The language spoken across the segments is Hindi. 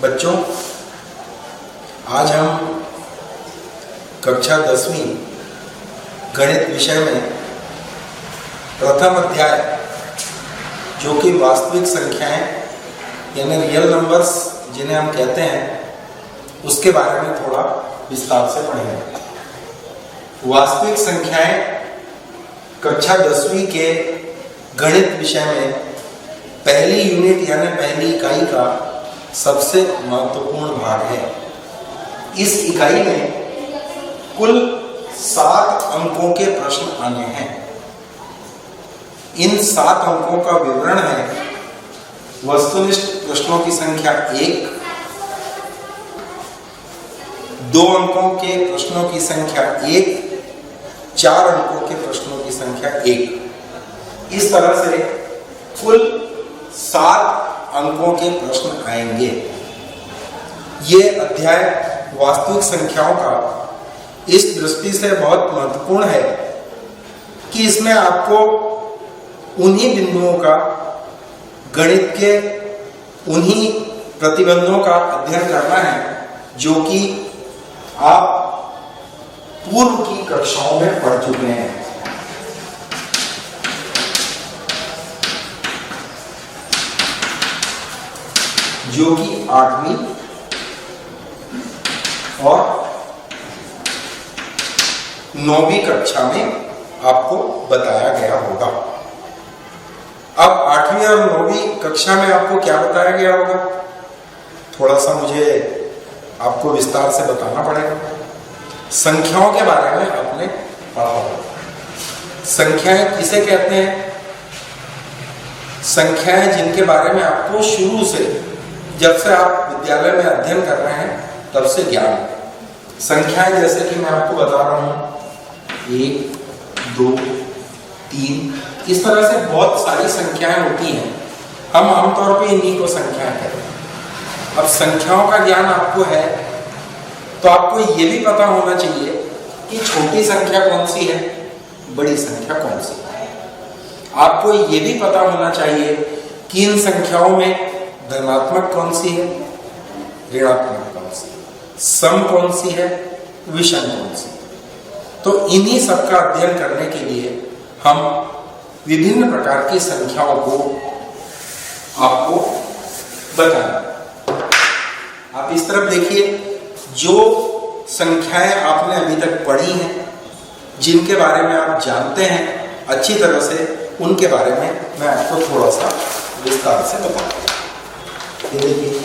बच्चों, आज हम कक्षा 10वीं गणित विषय में प्रथम अध्याय जो कि वास्तविक संख्याएं यानी रियल नंबर्स जिन्हें हम कहते हैं, उसके बारे में थोड़ा विस्तार से पढ़ेंगे। वास्तविक संख्याएं कक्षा 10वीं के गणित विषय में पहली यूनिट यानी पहली इकाई का सबसे महत्वपूर्ण भाग है। इस इकाई में कुल 7 अंकों के प्रश्न आने हैं। इन 7 अंकों का विवरण है वस्तुनिष्ठ प्रश्नों की संख्या 1, 2 अंकों के प्रश्नों की संख्या 1, 4 अंकों के प्रश्नों की संख्या 1। इस तरह से कुल 7 अंकों के प्रश्न आएंगे। ये अध्याय वास्तविक संख्याओं का इस दृष्टि से बहुत महत्वपूर्ण है कि इसमें आपको उन्हीं बिंदुओं का, गणित के उन्हीं प्रतिबंधों का अध्ययन करना है जो कि आप पूर्व की कक्षाओं में पढ़ चुके हैं। जो कि 8वीं और 9वीं कक्षा में आपको बताया गया होगा। अब 8वीं और 9वीं कक्षा में आपको क्या बताया गया होगा, थोड़ा सा मुझे आपको विस्तार से बताना पड़ेगा। संख्याओं के बारे में आपने पढ़ा होगा। संख्याएं किसे कहते हैं? संख्याएं जिनके बारे में आपको शुरू से, जब से आप विद्यालय में अध्ययन कर रहे हैं तब से ज्ञान है। संख्याएं जैसे कि मैं आपको बता रहा हूं 1, 2, 3, इस तरह से बहुत सारी संख्याएं होती हैं। हम आमतौर पे इन्हीं को संख्याएं कहते हैं। अब संख्याओं का ज्ञान आपको है तो आपको ये भी पता होना चाहिए कि छोटी संख्या कौन सी है, बड़ी संख्या कौन सी है। आपको ये भी पता होना चाहिए कि इन संख्याओं में धनात्मक कौन सी है, ऋणात्मक कौन सी है, सम कौन सी है, विषम कौन सी है। तो इन्हीं सबका अध्ययन करने के लिए हम विभिन्न प्रकार की संख्याओं को आपको बताएं। आप इस तरफ देखिए, जो संख्याएं आपने अभी तक पढ़ी हैं, जिनके बारे में आप जानते हैं अच्छी तरह से, उनके बारे में मैं आपको थोड़ा सा विस्तार से बताऊंगा। देखिए,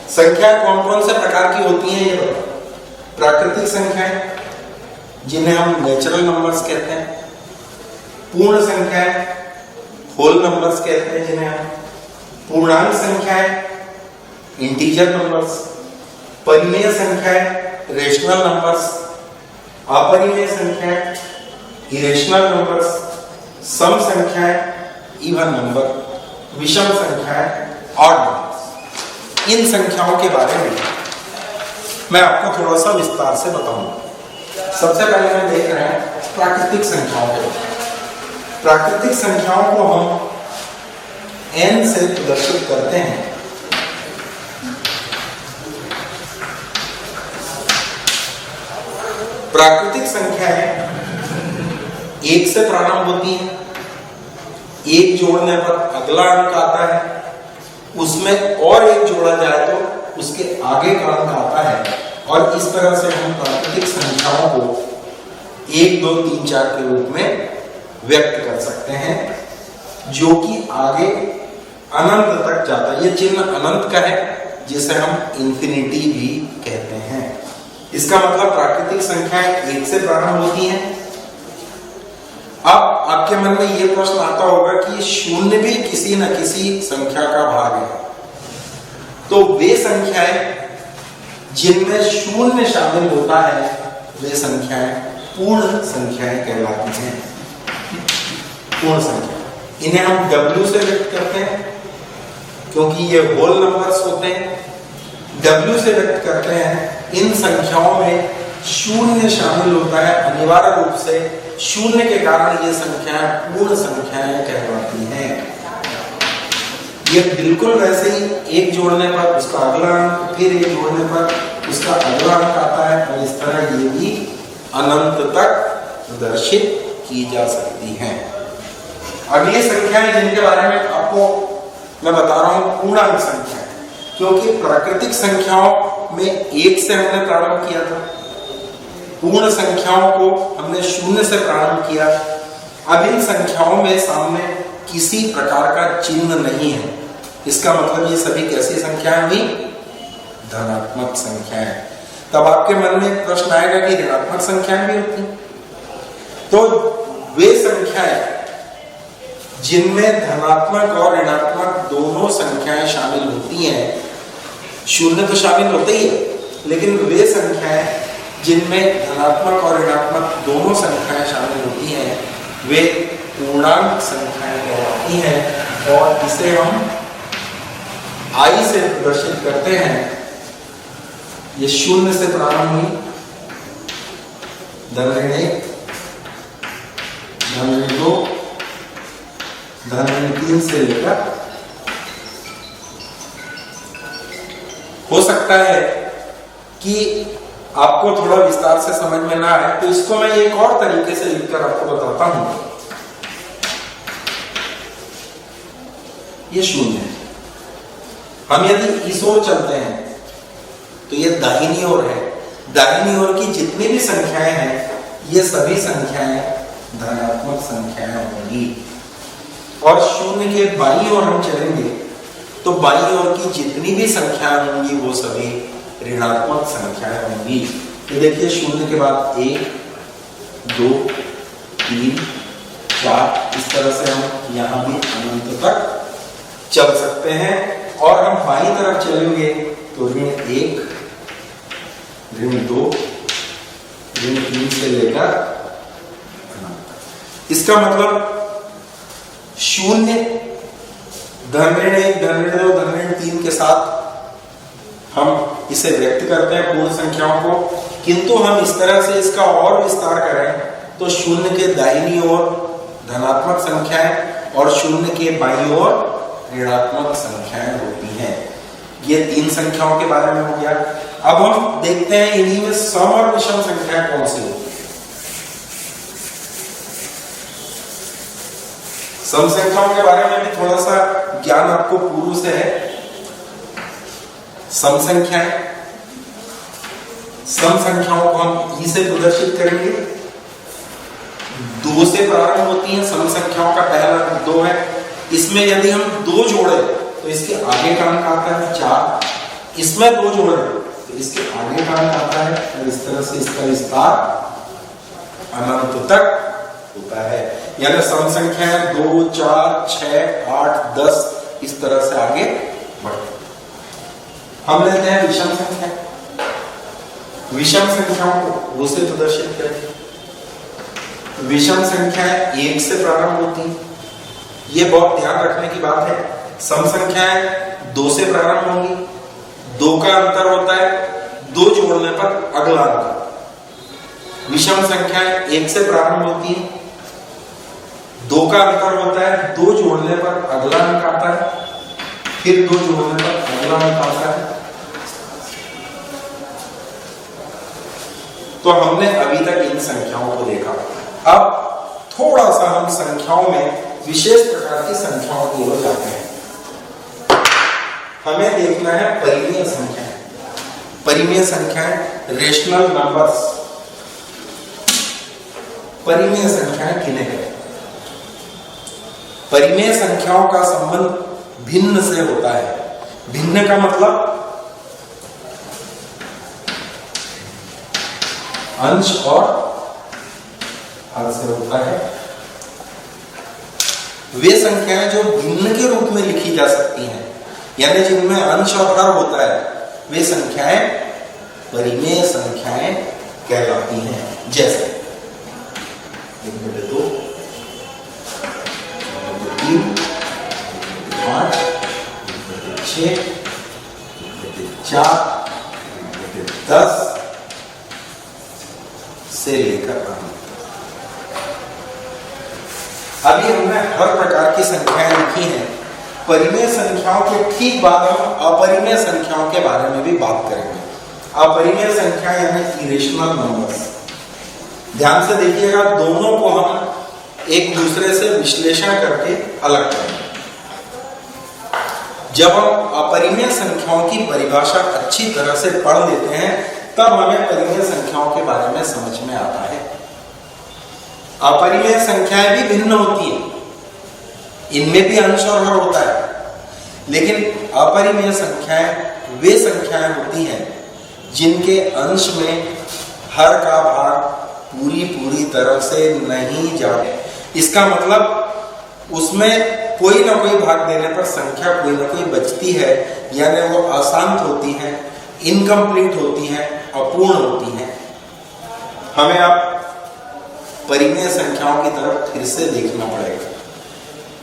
संख्या कौन कौन से प्रकार की होती हैं ये बताओ। प्राकृतिक संख्याएं जिन्हें हम नेचुरल नंबर्स कहते हैं, पूर्ण संख्याएं होल नंबर्स कहते हैं जिन्हें हम, पूर्णांक संख्याएं इंटीजर नंबर्स, परिमेय संख्याएं रेशनल नंबर्स, अपरिमेय संख्याएं इरेशनल नंबर्स, सम संख्याएं इवन नंबर, विषम संख्याएं ऑड नंबर्स। इन संख्याओं के बारे में मैं आपको थोड़ा सा विस्तार से बताऊंगा। सबसे पहले हम देख रहे हैं प्राकृतिक संख्याओं के बारे में। प्राकृतिक संख्याओं को हम n से प्रदर्शित करते हैं। प्राकृतिक संख्याएं 1 से प्रारंभ होती हैं। 1 जोड़ने पर अगला अंक आता है, उसमें और 1 जोड़ा जाए तो उसके आगे का अंक आता है। और इस तरह से हम प्राकृतिक संख्याओं को 1, 2, 3, 4 के रूप में व्यक्त कर सकते हैं, जो कि आगे अनंत तक जाता है। ये चिन्ह अनंत का है, जिसे हम इंफिनिटी भी कहते हैं। इसका मतलब प्राकृतिक संख्याएं 1 से प्रारंभ होती हैं। अब आपके मन में यह प्रश्न आता होगा कि शून्य भी किसी न किसी संख्या का भाग है। तो वे संख्याएं जिनमें शून्य शामिल होता है, वे संख्याएं पूर्ण संख्याएं कहलाती हैं। पूर्ण संख्या, इन्हें हम W से व्यक्त करते हैं क्योंकि ये होल नंबर्स होते हैं। W से व्यक्त करते हैं इन संख्याओं में शून्य शामिल होता है। अनिवार्य रूप से शून्य के कारण ये संख्याएं पूर्ण संख्याएं कहलाती हैं। ये बिल्कुल वैसे ही एक जोड़ने पर उसका अगला अंक, फिर एक जोड़ने पर उसका अगला अंक आता है, और इस तरह ये भी अनंत तक प्रदर्शित की जा सकती हैं। अगली संख्याएं जिनके बारे में आपको मैं बता रहा हूं, पूर्णांक संख्याएं, क्योंकि प्राकृतिक संख्याओं में एक से हमने प्रारंभ किया था, पूर्ण संख्याओं को हमने शून्य से प्रारंभ किया। अब इन संख्याओं में सामने किसी प्रकार का चिन्ह नहीं है, इसका मतलब ये सभी कैसी संख्याएं हुई? धनात्मक संख्याएं। तब आपके मन में प्रश्न आएगा कि ऋणात्मक संख्याएं भी होती हैं। तो वे संख्याएं जिनमें धनात्मक और ऋणात्मक दोनों संख्याएं शामिल होती हैं, शून्य तो शामिल होते ही है, लेकिन वे संख्याएं जिनमें धनात्मक और ऋणात्मक दोनों संख्याएं शामिल होती हैं, वे पूर्णांक संख्याएं कहलाती हैं। और इसे हम आई से प्रदर्शित करते हैं। ये शून्य से प्रारंभ हुई, धन ऋण 1, धन ऋण 2, धन ऋण 3 से लेकर, हो सकता है कि आपको थोड़ा विस्तार से समझ में ना आए, तो इसको मैं एक और तरीके से लिखकर आपको बताता हूं। ये शून्य है। हम यदि इस ओर चलते हैं तो ये दाहिनी ओर है। दाहिनी ओर की जितनी भी संख्याएं हैं, ये सभी संख्याएं धनात्मक संख्याएं होंगी। और शून्य के बाईं ओर हम चलेंगे तो बाईं ओर की जितनी भी संख्याएं होंगी वो सभी ऋणात्मक संख्याएं होंगी। तो देखिए, शून्य के बाद 1, 2, 3, 4, इस तरह से हम यहाँ भी अनंत तक चल सकते हैं। और हम बाईं तरफ चलेंगे तो ऋण 1, ऋण 2, ऋण 3 से लेकर अनंत। इसका मतलब शून्य, धन ऋण 1, धन ऋण 2, धन ऋण 3 के साथ हम इसे व्यक्त करते हैं पूर्ण संख्याओं को। किंतु हम इस तरह से इसका और विस्तार करें तो शून्य के दाहिनी ओर धनात्मक संख्याएं और शून्य के बाईं ओर ऋणात्मक संख्याएं होती हैं। ये 3 संख्याओं के बारे में हो गया। अब हम देखते हैं इन्हीं में सम और विषम संख्याएं कौन सी होती है। सम संख्याओं के बारे में भी थोड़ा सा ज्ञान आपको पूर्व से है। सम संख्याएं, सम संख्याओं को हम ई से प्रदर्शित करेंगे। 2 से प्रारंभ होती हैं सम संख्याओं का पहला अंक 2 है। इसमें यदि हम 2 जोड़े तो इसके आगे का अंक आता है 4। इसमें 2 जोड़े तो इसके आगे का अंक आता है, और इस तरह से इसका विस्तार अनंत तक होता है। यानी सम संख्याएं 2, 4, 6, 8, 10 इस तरह से आगे बढ़ती। हम लेते हैं विषम संख्या। विषम संख्याओं को वो से प्रदर्शित करें। विषम संख्याएं 1 से प्रारंभ होती हैं। ये बहुत ध्यान रखने की बात है। सम संख्याएं 2 से प्रारंभ होंगी, 2 का अंतर होता है, 2 जोड़ने पर अगला अंक। विषम संख्याएं 1 से प्रारंभ होती है, 2 का अंतर होता है, 2 जोड़ने पर अगला अंक आता है, फिर 2 जोड़ने पर अगला अंक आता है। तो हमने अभी तक इन संख्याओं को देखा। अब थोड़ा सा हम संख्याओं में विशेष प्रकार की संख्याओं की ओर जाते हैं। हमें देखना है परिमेय संख्याएं। परिमेय संख्याएं, रेशनल नंबर्स। परिमेय संख्याएं किन्हें कहते हैं? परिमेय संख्याओं का संबंध भिन्न से होता है। भिन्न का मतलब अंश और हर से होता है। वे संख्याएं जो भिन्न के रूप में लिखी जा सकती हैं, यानी जिनमें अंश और हर होता है, वे संख्याएं परिमेय संख्याएं कहलाती हैं। जैसे 1/2, 3, 5, 6, 4, 10 से लेकर अनंत। अभी हमने हर प्रकार की संख्याएं लिखी हैं। परिमेय संख्याओं के ठीक बाद हम अपरिमेय संख्याओं के बारे में भी बात करेंगे। अपरिमेय संख्या यानी इरेशनल नंबर्स। ध्यान से देखिएगा, दोनों को हम एक दूसरे से विश्लेषण करके अलग करेंगे। जब हम अपरिमेय संख्याओं की परिभाषा अच्छी तरह से पढ़ लेते हैं तब हमें परिमेय संख्याओं के बारे में समझ में आता है। अपरिमेय संख्याएं भी भिन्न होती हैं, इनमें भी अंश और हर होता है, लेकिन अपरिमेय संख्याएं वे संख्याएं होती हैं जिनके अंश में हर का भाग पूरी तरह से नहीं जाए। इसका मतलब उसमें कोई ना कोई भाग देने पर संख्या कोई ना कोई बचती है, यानी वो अशांत होती है, इनकम्प्लीट होती है, अपूर्ण होती है। हमें अब परिमेय संख्याओं की तरफ फिर से देखना पड़ेगा।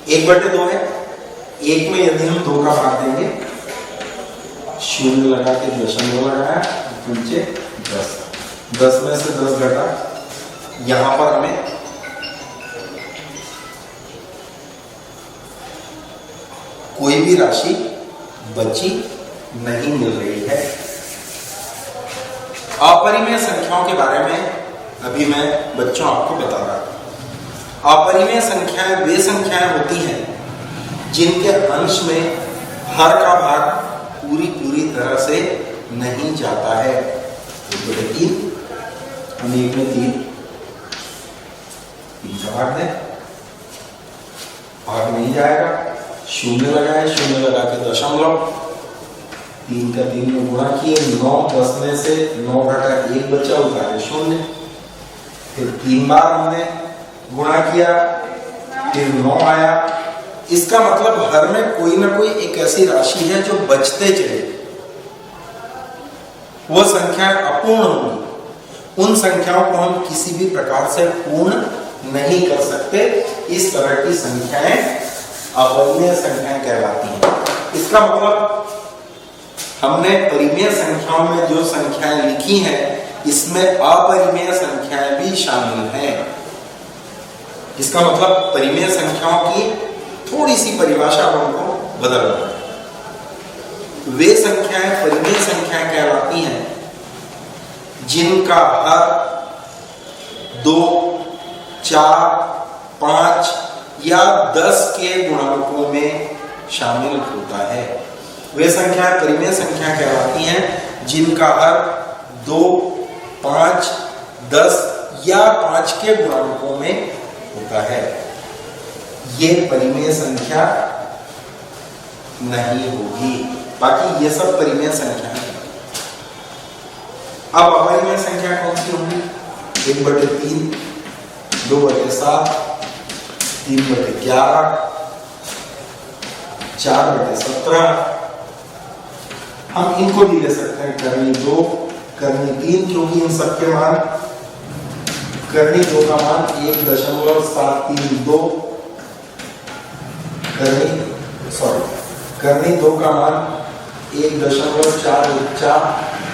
1/2 है, 1 में यदि हम 2 का भाग देंगे, 0 लगा के दशमलव लगाया, नीचे 10, 10 में से 10 घटा, यहां पर हमें कोई भी राशि बची नहीं मिल रही है। अपरिमेय संख्याओं के बारे में अभी मैं बच्चों आपको बता रहा हूं। अपरिमेय संख्याएं वे संख्याएं होती हैं जिनके अंश में हर का भाग पूरी तरह से नहीं जाता है। 3 हम 1 में 3 का भाग दें, भाग नहीं जाएगा, 0 लगाए, 0 लगा के दशमलव, 3 का 3 में गुणा किए, 9, 10 में से 9 घटा 1 बचा, उतारे 0, फिर 3 बार हमने गुणा किया, फिर 9 आया। इसका मतलब हर में कोई ना कोई एक ऐसी राशि है जो बचते चले, वो संख्या अपूर्ण होंगी। उन संख्याओं को हम किसी भी प्रकार से पूर्ण नहीं कर सकते। इस तरह की संख्याएं अपरिमेय संख्याएं कहलाती हैं। इसका मतलब हमने परिमेय संख्याओं में जो संख्याएं लिखी हैं, इसमें अपरिमेय संख्याएं भी शामिल हैं। इसका मतलब परिमेय संख्याओं की थोड़ी सी परिभाषा हमको बदलना है। वे संख्याएं परिमेय संख्याएं कहलाती हैं जिनका हर 2, 4, 5 या 10 के गुणांकों में शामिल होता है। वे संख्याएं परिमेय संख्या कहलाती हैं जिनका हर 2, 5, 10 या 5 के गुणांकों में होता है। ये परिमेय संख्या नहीं होगी, बाकी ये सब परिमेय संख्या है। अब अपरिमेय संख्या कौन सी होगी? 1/3, 2/7, 3/11, 4/17। हम इनको भी ले सकते हैं करनी 2, करनी 3, क्योंकि इन सबके मान, करनी 2 का मान 1.732, करनी 2 का मान 1.414,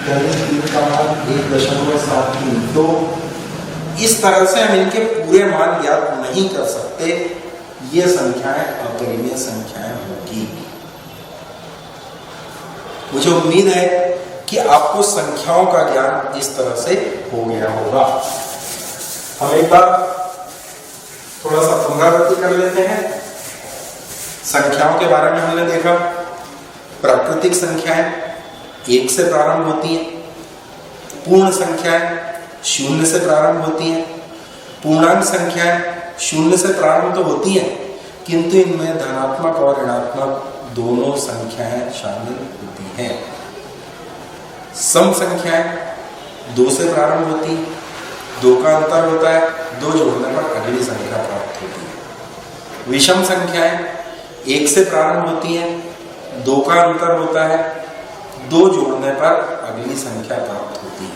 करनी 3 का मान 1.732। इस तरह से हम इनके पूरे मान ज्ञात नहीं कर सकते। ये संख्याएं अपरिमेय संख्याएं होगी। मुझे उम्मीद है कि आपको संख्याओं का ज्ञान इस तरह से हो गया होगा। हम एक बार थोड़ा सा पुनरावृत्ति कर लेते हैं। संख्याओं के बारे में हमने देखा, प्राकृतिक संख्याएं 1 से प्रारंभ होती हैं, पूर्ण संख्याएं 0 से प्रारंभ होती हैं, पूर्णांक संख्याएं 0 से प्रारंभ तो होती हैं, किंतु इनमें धनात्मक और ऋणात्मक दोनों संख्याएं शामिल होती हैं। सम संख्याएं 2 से प्रारंभ होती हैं, 2 का अंतर होता है, 2 जोड़ने पर अगली संख्या प्राप्त होती है। विषम संख्याएं 1 से प्रारंभ होती हैं, 2 का अंतर होता है, 2 जोड़ने पर अगली संख्या प्राप्त होती है।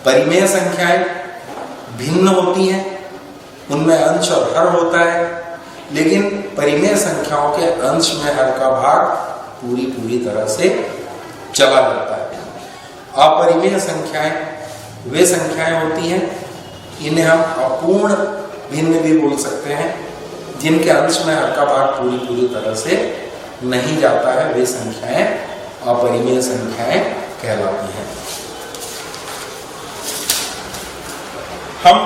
परिमेय संख्याएं भिन्न होती हैं, उनमें अंश और हर होता है, लेकिन परिमेय संख्याओं के अंश में हर का भाग पूरी तरह से चला जाता है। अपरिमेय संख्याएं वे संख्याएं होती हैं, इन्हें हम अपूर्ण भिन्न भी बोल सकते हैं, जिनके अंश में हर का भाग पूरी तरह से नहीं जाता है, वे संख्याएं अपरिमेय संख्याएं कहलाती हैं। हम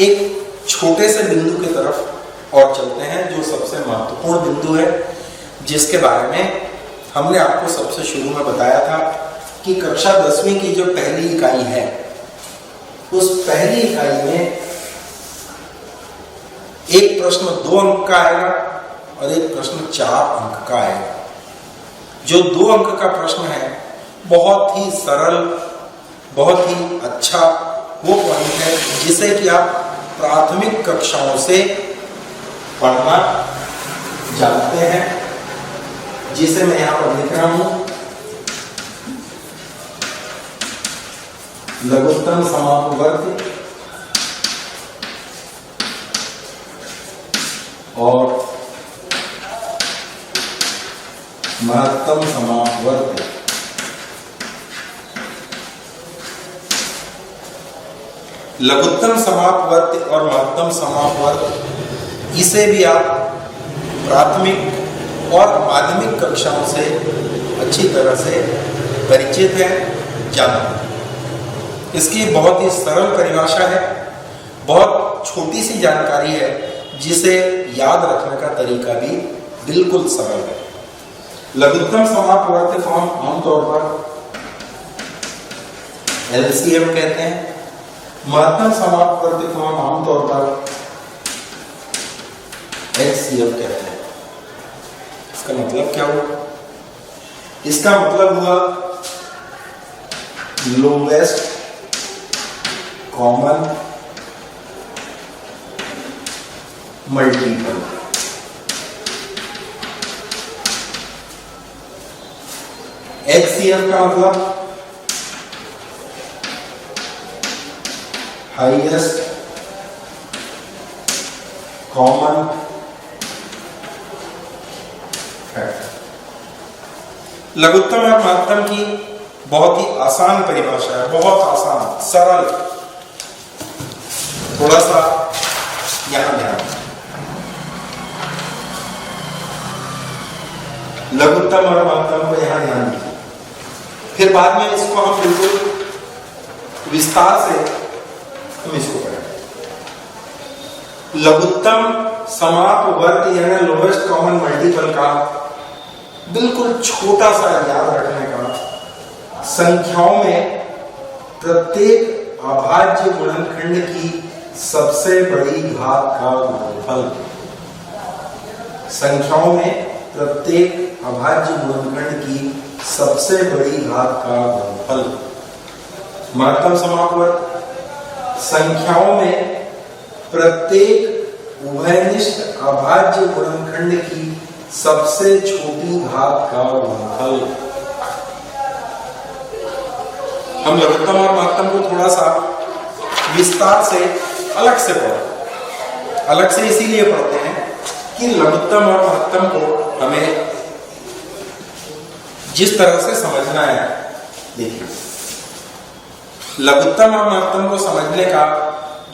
एक छोटे से बिंदु की तरफ और चलते हैं, जो सबसे महत्वपूर्ण बिंदु है, जिसके बारे में हमने आपको सबसे शुरू में बताया था कि कक्षा 10वीं की जो पहली इकाई है, उस पहली इकाई में एक प्रश्न 2 अंक का आएगा और एक प्रश्न 4 अंक का आएगा। जो 2 अंक का प्रश्न है बहुत ही सरल, बहुत ही अच्छा वो पॉइंट है जिसे कि आप प्राथमिक कक्षाओं से पढ़ना जानते हैं, जिसे मैं यहां पर लिख रहा हूं। लघुत्तम समापवर्ग और महत्तम समापवर्ग। लघुत्तम समापवर्ग और महत्तम समापवर्ग, इसे भी आप प्राथमिक और माध्यमिक कक्षाओं से अच्छी तरह से परिचित हैं, जानते हैं। इसकी बहुत ही सरल परिभाषा है, बहुत छोटी सी जानकारी है, जिसे याद रखने का तरीका भी बिल्कुल सरल है। लघुत्तम समापवर्ग को हम आमतौर पर LCM कहते हैं, महत्तम समापवर्ग को हम आमतौर पर HCF कहते हैं। इसका मतलब क्या हुआ? इसका मतलब हुआ लोवेस्ट कॉमन मल्टीपल। HCF का मतलब हाईएस्ट कॉमन फैक्टर। लघुत्तम और महत्तम की बहुत ही आसान परिभाषा है, बहुत आसान, सरल। थोड़ा सा यहां ध्यान, लघुत्तम और महत्तम को यहां ध्यान दीजिए, फिर बाद में इसको हम बिल्कुल विस्तार से हम इसको पढ़ेंगे। लघुत्तम समापवर्ग यानी लोवेस्ट कॉमन मल्टीपल का बिल्कुल छोटा सा याद रखने का, संख्याओं में प्रत्येक अभाज्य गुणनखंड की सबसे बड़ी घात का गुणनफल। संख्याओं में प्रत्येक अभाज्य गुणनखंड की सबसे बड़ी घात का गुणनफल। महत्तम समापवर्ग, संख्याओं में प्रत्येक उभयनिष्ठ अभाज्य गुणनखंड की सबसे छोटी घात का गुणनफल। हम लघुत्तम और महत्तम को थोड़ा सा विस्तार से अलग से पढ़ते, अलग से इसीलिए पढ़ते हैं कि लघुत्तम और महत्तम को हमें जिस तरह से समझना है। देखिए, लघुत्तम और महत्तम को समझने का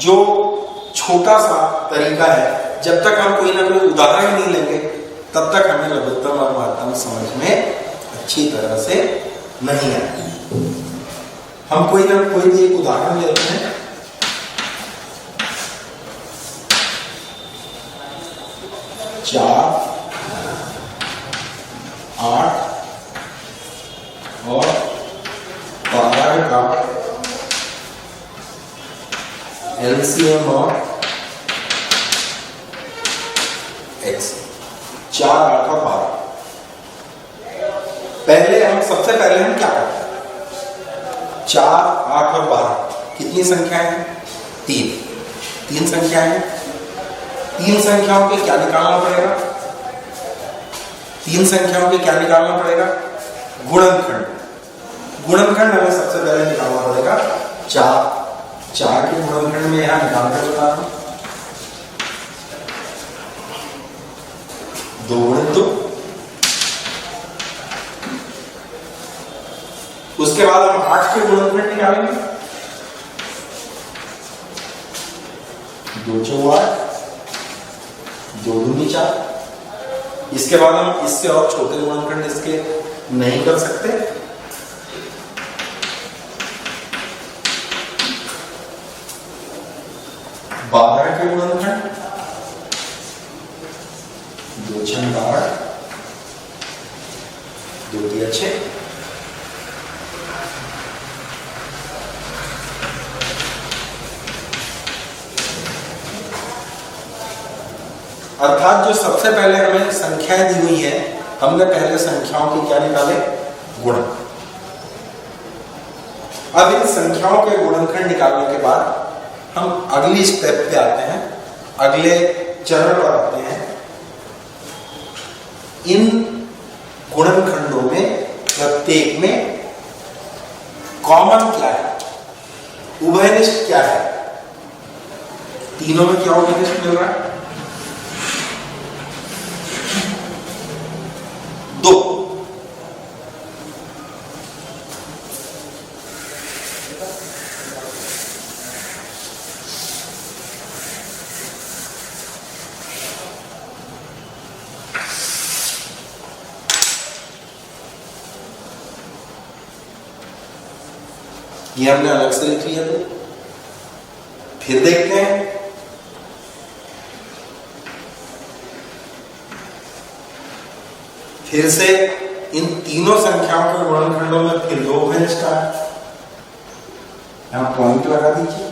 जो छोटा सा तरीका है, जब तक हम कोई ना कोई उदाहरण नहीं लेंगे तब तक हमें लघुत्तम और महत्तम समझ में अच्छी तरह से नहीं आएगी। हम कोई ना कोई भी एक उदाहरण लेते हैं। 4, 8 और 12 का LCM और HCM। 4, 8 और 12। सबसे पहले हम क्या करते हैं? 4, 8 और 12 कितनी संख्याएं हैं? 3 संख्याएं हैं। 3 संख्याओं के क्या निकालना पड़ेगा? 3 संख्याओं के क्या निकालना पड़ेगा? गुणनखंड। गुणनखंड हमें सबसे पहले निकालना पड़ेगा 4 के गुणनखंड में यहां निकाल कर बता रहा हूं। 2 गुणित 2। उसके बाद हम 8 के गुणनखंड निकालेंगे। 2 चौक 8, 2 दूनी 4। इसके बाद हम इससे और छोटे गुणनखंड इसके नहीं कर सकते। बारह के गुणनखंड 2 6 12, 2 3 6। अर्थात जो सबसे पहले हमें संख्याएं दी हुई है, हमने पहले संख्याओं के क्या निकाले? गुण। अब इन संख्याओं के गुणनखंड निकालने के बाद हम अगली स्टेप पे आते हैं, अगले चरण पर आते हैं। इन गुणनखंडों में प्रत्येक में कॉमन क्या है, उभयनिष्ठ क्या है? तीनों में क्या उभयनिष्ठ मिल रहा है? 2। ये हमने अलग से लिख लिया। तो फिर देखते हैं। फिर से इन तीनों संख्याओं के गुणनखंडों में फिर 2 उभयनिष्ठ है। यहां पॉइंट लगा दीजिए।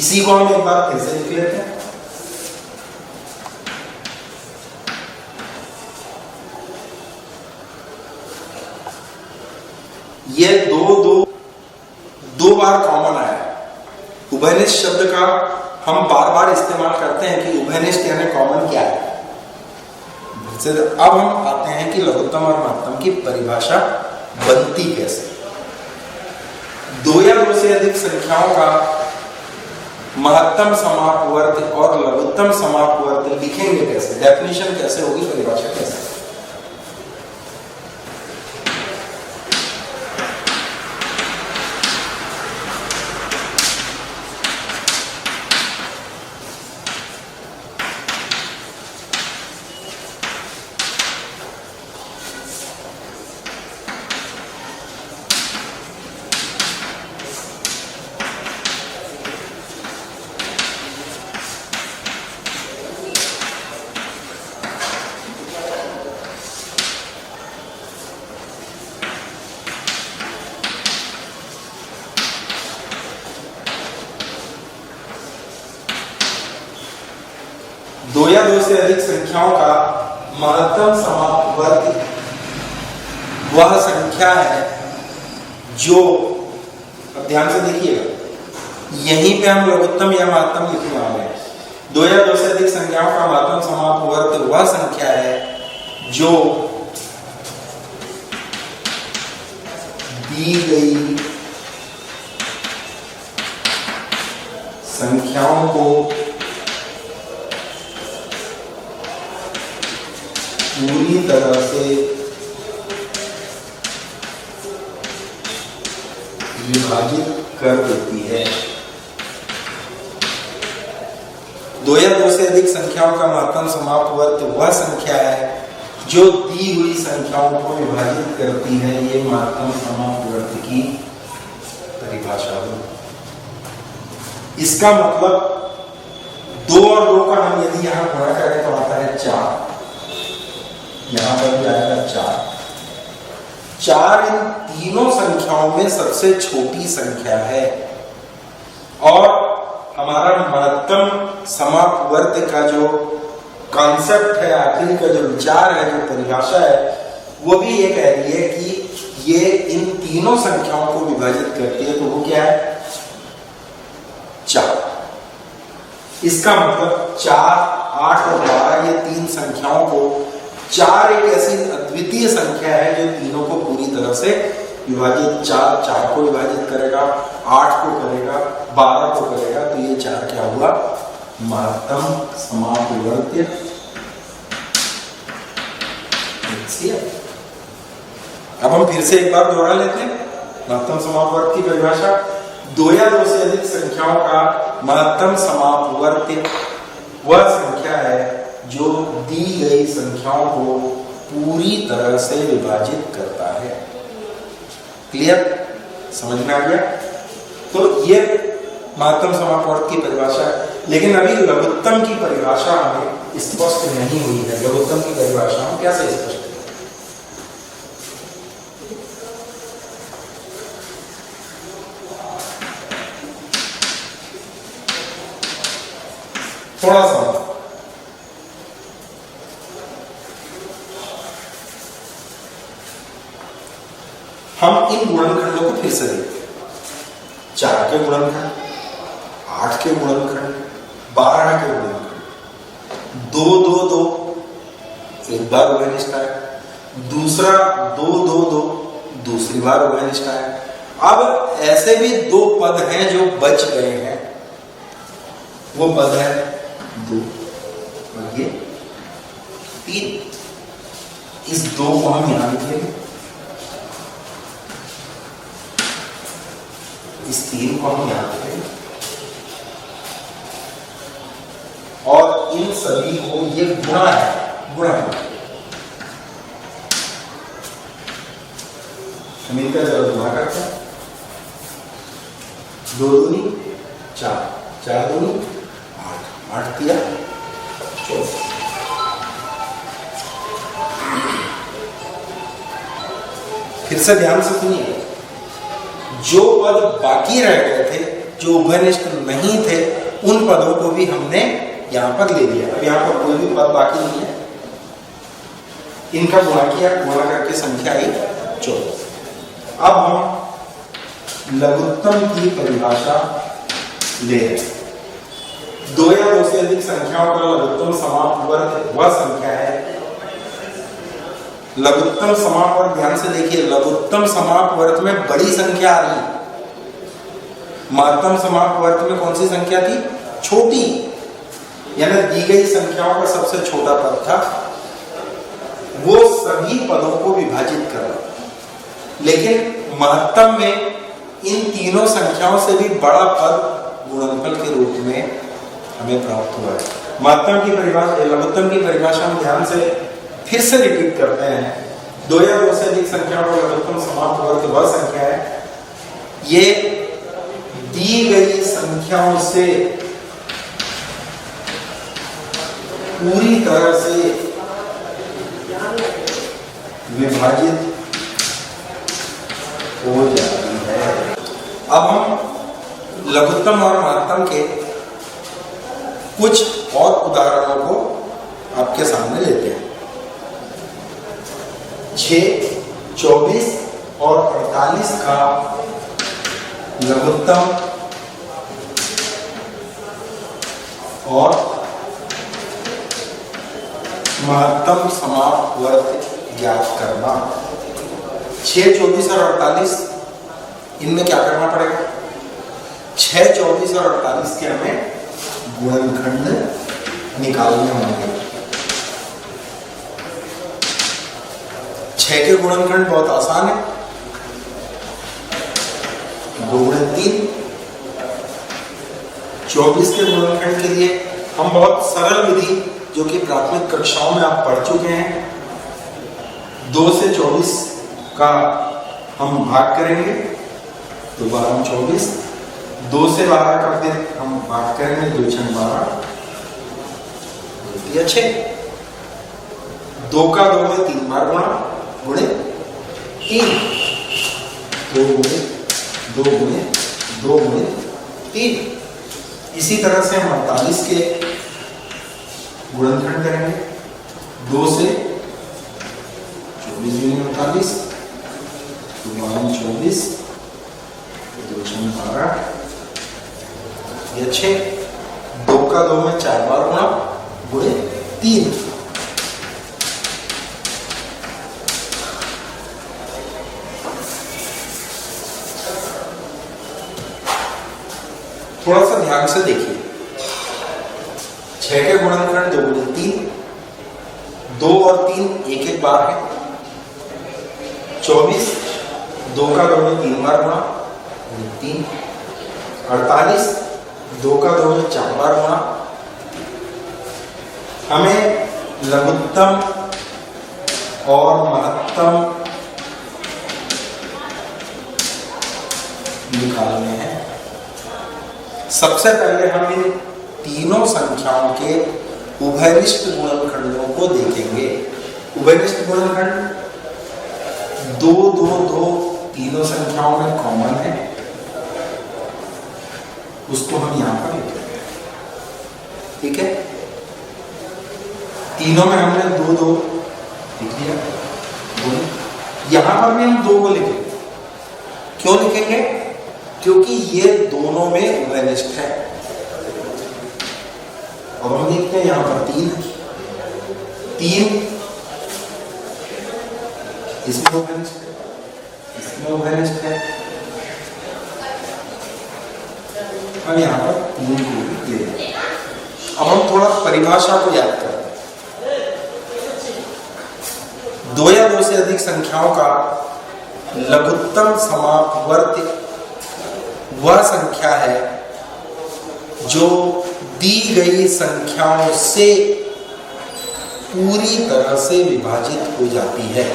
इसी को हम एक बार फिर से लिख लेते हैं। ये 2 बार कॉमन आया। उभयनिष्ठ शब्द का हम बार बार इस्तेमाल करते हैं कि उभयनिष्ठ यानी कॉमन क्या है। अब हम आते हैं कि लघुत्तम और महत्तम की परिभाषा बनती कैसे। 2 या 2 से अधिक संख्याओं का महत्तम समापवर्त और लघुत्तम समापवर्त लिखेंगे कैसे? डेफिनेशन कैसे होगी, परिभाषा कैसे? दो या 2 से अधिक संख्याओं का महत्तम समापवर्ती वह संख्या है जो, अब ध्यान से देखिएगा, यहीं पे हम लघुत्तम या महत्तम लिखने वाले हैं। 2 या 2 से अधिक संख्याओं का महत्तम समापवर्ती वह संख्या है जो दी गई संख्याओं को पूरी तरह से विभाजित कर देती है। 2 या 2 से अधिक संख्याओं का महत्तम समापवर्त वह संख्या है जो दी हुई संख्याओं को विभाजित करती है। ये महत्तम समापवर्त की परिभाषा है। इसका मतलब 2 और 2 का हम यदि यहां गुणा करें तो आता है 4, यहां पर भी आएगा 4। 4 इन तीनों संख्याओं में सबसे छोटी संख्या है और हमारा महत्तम समापवर्त का जो कॉन्सेप्ट है, आखिरी का जो विचार है, जो परिभाषा है, वो भी ये कह रही है कि ये इन तीनों संख्याओं को विभाजित करती है। तो वो क्या है? 4। इसका मतलब 4, 8 और 12 ये 3 संख्याओं को, 4 एक ऐसी अद्वितीय संख्या है जो तीनों को पूरी तरह से विभाजित, 4 को विभाजित करेगा, 8 को करेगा, 12 को करेगा। तो ये 4 क्या हुआ? महत्तम समापवर्ती। अब हम फिर से एक बार दोहरा लेते हैं महत्तम समापवर्त की परिभाषा। दो या दो से अधिक संख्याओं का महत्तम समापवर्त्य वह संख्या है जो दी गई संख्याओं को पूरी तरह से विभाजित करता है। क्लियर? समझ में आ गया? तो ये महत्तम समापवर्त्य की परिभाषा है, लेकिन अभी लघुत्तम की परिभाषा हमें स्पष्ट नहीं हुई है। लघुत्तम की परिभाषा हम कैसे स्पष्ट करें? थोड़ा सा हम इन गुणनखंडों को फिर से देखते हैं। 4 के गुणनखंड, 8 के गुणनखंड, 12 के गुणनखंड, 2 2 2 एक बार उभयनिष्ठ है, दूसरा 2 2 2 दूसरी बार उभयनिष्ठ है। अब ऐसे भी 2 पद हैं जो बच गए हैं, वो पद है 2 और ये 3। इस 2 को हम यहां लिखेंगे, इस 3 को हम यहां लिखेंगे और इन सभी को ये गुणा है, गुणा हम इनका जरा गुणा करते हैं। 2 दूनी 4, 4 दूनी 8, 8 दिया 14। फिर से ध्यान से सुनिए, जो पद बाकी रह गए थे, जो उभयनिष्ठ नहीं थे, उन पदों को भी हमने यहां पर ले लिया। अब यहां पर कोई भी पद बाकी नहीं है, इनका गुणा किया, गुणा करके संख्या आई 14। अब हम लघुत्तम की परिभाषा ले रहे हैं। 2 या 2 से अधिक संख्याओं का लघुत्तम समापवर्त्य वह संख्या है। लघुत्तम समापवर्त्य ध्यान से देखिए, लघुत्तम समापवर्त्य में बड़ी संख्या आ रही है, महत्तम समापवर्त्य में कौन सी संख्या थी? छोटी, यानी दी गई संख्याओं का सबसे छोटा पद था, वो सभी पदों को विभाजित कर रहा। लेकिन महत्तम में इन तीनों संख्याओं से भी बड़ा पद गुणनफल के रूप में हमें प्राप्त हुआ है। महत्तम की परिभाषा, लघुत्तम की परिभाषा हम ध्यान से फिर से रिपीट करते हैं। 2 या 2 से अधिक संख्याओं का लघुत्तम समापवर्त्य वह संख्या है, ये दी गई संख्याओं से पूरी तरह से विभाजित हो जाती है। अब हम लघुत्तम और महत्तम के कुछ और उदाहरणों को आपके सामने लेते हैं। 6, 24 और 48 का लघुत्तम और महत्तम समापवर्त्य ज्ञात करना। 6, 24 और 48, इनमें क्या करना पड़ेगा? 6, 24 और 48 के हमें गुणनखंड निकालने होंगे। 6 के गुणनखंड बहुत आसान है, 2 गुणे 3। 24 के गुणनखंड के लिए हम बहुत सरल विधि, जो कि प्राथमिक कक्षाओं में आप पढ़ चुके हैं, 2 से 24 का हम भाग करेंगे, तो 12 24, 2 से 12 का फिर हम भाग करेंगे, 2 6 12, 2 6, 2 का 2 में 3 बार गुणा, गुणे 3, 2 गुणे 2 गुणे 2 गुणे 3। इसी तरह से हम 48 के गुणनखंड करेंगे, 2 से 24 गुणे 48, 12 24, 2 6 12, ये 6, 2 का 2 में 4 बार गुणा, गुणे 3। थोड़ा सा ध्यान से देखिए, 6 के गुणनखंड 2 गुणे 3, 2 और 3 एक एक बार है। 24, 2 का 2 में 3 बार गुणा, 3। 48, 2 का 2 में 4 बार गुणा। हमें लघुत्तम और महत्तम निकालने हैं। सबसे पहले हम इन तीनों संख्याओं के उभयनिष्ठ गुणनखंडों को देखेंगे। उभयनिष्ठ गुणनखंड 2, 2, 2 तीनों संख्याओं में कॉमन है, उसको हम यहां पर लिखेंगे। ठीक है, तीनों में हमने 2, 2 लिख लिया। यहां पर भी हम 2 को लिखेंगे। क्यों लिखेंगे? क्योंकि ये दोनों में उभयनिष्ठ है। अब हम देखते हैं यहां पर 3 है, 3 इसमें उभयनिष्ठ है, इसमें उभयनिष्ठ है। हम यहां पर 3 को ले लें। अब हम थोड़ा परिभाषा को याद करते हैं। 2 या 2 से अधिक संख्याओं का लघुत्तम समापवर्ती वह संख्या है जो दी गई संख्याओं से पूरी तरह से विभाजित हो जाती है।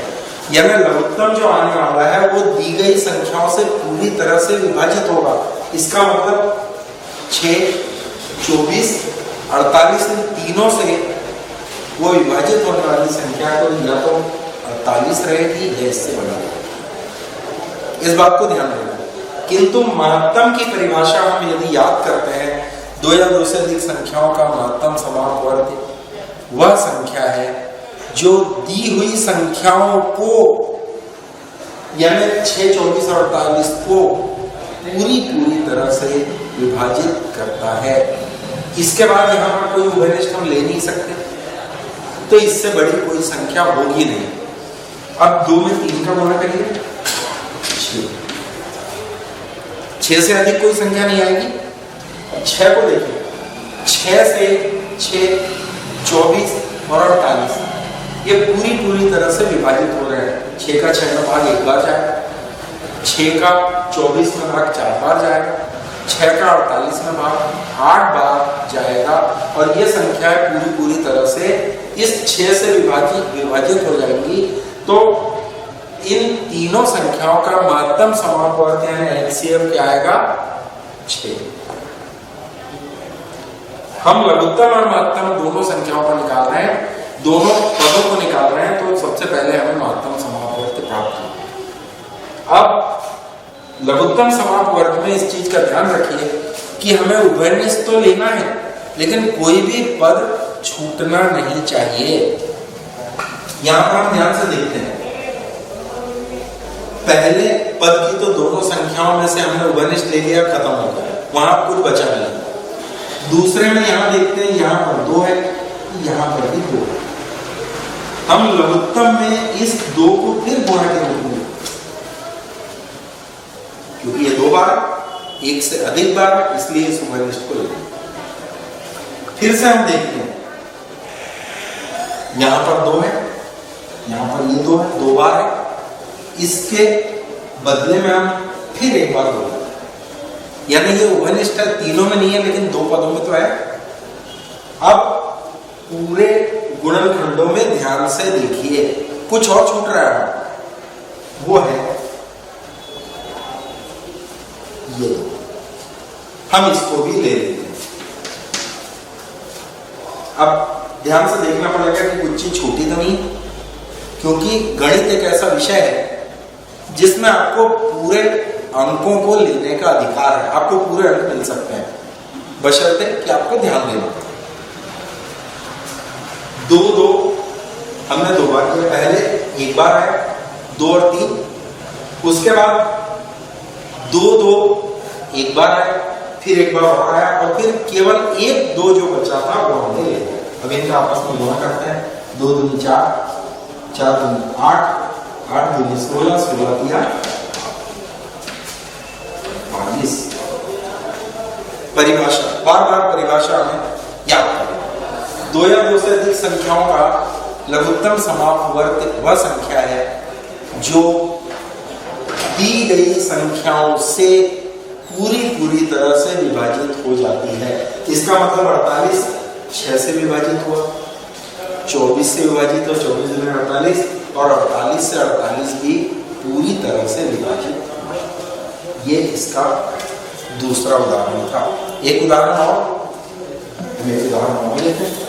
यानी लघुत्तम जो आने वाला है वो दी गई संख्याओं से पूरी तरह से विभाजित होगा। इसका मतलब 6, 24, 48 इन तीनों से वो विभाजित होने वाली संख्या को या तो 48 रहेगी या इससे बढ़ेगी। इस बात को ध्यान रखना। किंतु महत्तम की परिभाषा हम यदि याद करते हैं, 2 या 2 से अधिक संख्याओं का महत्तम समापवर्ती वह संख्या है जो दी हुई संख्याओं को यानी 6, 24 और 48 को पूरी तरह से विभाजित करता है। इसके बाद यहाँ पर कोई उभयनिष्ठ हम ले नहीं सकते, तो इससे बड़ी कोई संख्या होगी नहीं। अब 2 में 3 का गुणा करिए, 6 से अधिक कोई संख्या नहीं आएगी। 6 को देखिए, 6 से 6, 24 और 48 ये पूरी तरह से विभाजित हो रहे हैं। 6 का 6 में भाग 1 बार जाएगा, 6 का 24 में भाग 4 बार जाएगा, 6 का 48 में भाग 8 बार जाएगा। और ये संख्याएं पूरी तरह से इस 6 से विभाजित हो जाएंगी। तो इन तीनों संख्याओं का महत्तम समापवर्ती यानी एलसीएम क्या आएगा? 6। हम लघुत्तम और महत्तम दोनों संख्याओं को निकाल रहे हैं, दोनों पदों को निकाल रहे हैं। तो सबसे पहले हमें महत्तम समापवर्ती प्राप्त हो। अब लघुत्तम समापवर्ती में इस चीज का ध्यान रखिए कि हमें उभयनिष्ठ तो लेना है, लेकिन कोई भी पद छूटना नहीं चाहिए। यहां पर हम ध्यान से देखते हैं, पहले पद की तो दोनों संख्याओं में से हमने उभयनिष्ठ ले लिया, खत्म हो गया, वहां कुछ बचा नहीं। दूसरे में यहां देखते हैं, यहां पर 2 है, यहां पर भी 2 है। हम लघुत्तम में इस 2 को फिर गुणा के रूप में, क्योंकि ये 2 बार 1 से अधिक बार, इसलिए इस उभयनिष्ठ को लेते हैं। फिर से हम देखते हैं, यहां पर 2 है, यहां पर ये 2 है, 2 बार है। इसके बदले में हम फिर 1 बार 2, यानी ये उभयनिष्ठ है, तीनों में नहीं है लेकिन 2 पदों में तो है। अब पूरे गुणनखंडों में ध्यान से देखिए, कुछ और छूट रहा है, वो है ये। हम इसको भी ले लेते हैं। अब ध्यान से देखना पड़ेगा कि कुछ चीज छोटी तो नहीं, क्योंकि गणित एक ऐसा विषय है जिसमें आपको पूरे अंकों को लेने का अधिकार है। आपको पूरे अंक मिल सकते हैं, बशर्ते कि आपको ध्यान देना पड़े। 2, 2 हमने 2 बार किया, पहले 1 बार आया, 2 और 3, उसके बाद 2, 2 1 बार आया, फिर 1 बार और आया, और फिर केवल 1, 2 जो बचा था वो हमने ले लिया। अब इनका आपस में गुणा करते हैं, 2 दूनी 4, 4 दूनी 8, 8 दूनी 16, 16 किया 22। परिभाषा, बार परिभाषा हमें याद करें। 2 या 2 से अधिक संख्याओं का लघुत्तम समापवर्ती वह संख्या है जो दी गई संख्याओं से पूरी तरह से विभाजित हो जाती है। इसका मतलब 48 6 से विभाजित हुआ, 24 से विभाजित हो, 24 में 48, और 48 से 48 भी पूरी तरह से विभाजित हुआ। ये इसका दूसरा उदाहरण था। एक उदाहरण और लेते हैं।